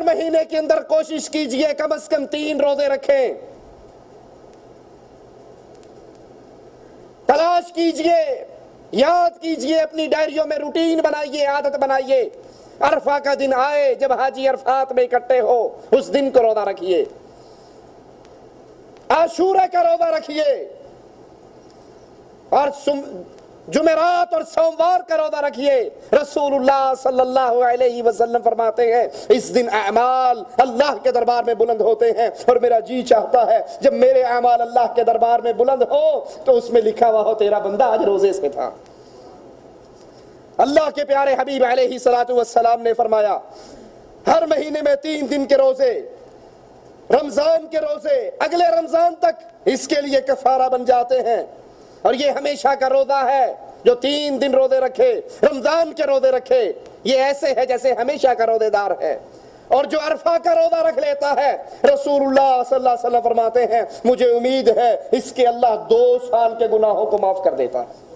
ہر مہینے کے اندر کوشش کیجئے کم از کم 3 روزے رکھیں، تلاش کیجئے، یاد کیجئے، اپنی ڈائریوں میں روٹین بنائیے، عادت بنائیے، عرفہ کا دن آئے جب حاجی عرفات میں اکٹھے ہو اس دن کو روزہ رکھیے، عاشورہ کا روزہ رکھیے، اور جمعرات اور سوموار کا روزہ رکھیے۔ رسول اللہ صلی اللہ علیہ وسلم فرماتے ہیں اس دن اعمال اللہ کے دربار میں بلند ہوتے ہیں، اور میرا جی چاہتا ہے جب میرے اعمال اللہ کے دربار میں بلند ہو تو اس میں لکھا ہوا ہو تیرا بندہ آج روزے سے تھا۔ اللہ کے پیارے حبیب علیہ السلام نے فرمایا ہر مہینے میں 3 دن کے روزے، رمضان کے روزے اگلے رمضان تک اس کے لیے کفارہ بن جاتے ہیں، اور یہ ہمیشہ کا روزہ ہے۔ جو 3 دن روزے رکھے، رمضان کے روزے رکھے، یہ ایسے ہے جیسے ہمیشہ کا روزے دار ہے۔ اور جو عرفہ کا روزہ رکھ لیتا ہے، رسول اللہ صلی اللہ علیہ وسلم فرماتے ہیں مجھے امید ہے اس کے اللہ 2 سال کے گناہوں کو معاف کر دیتا ہے۔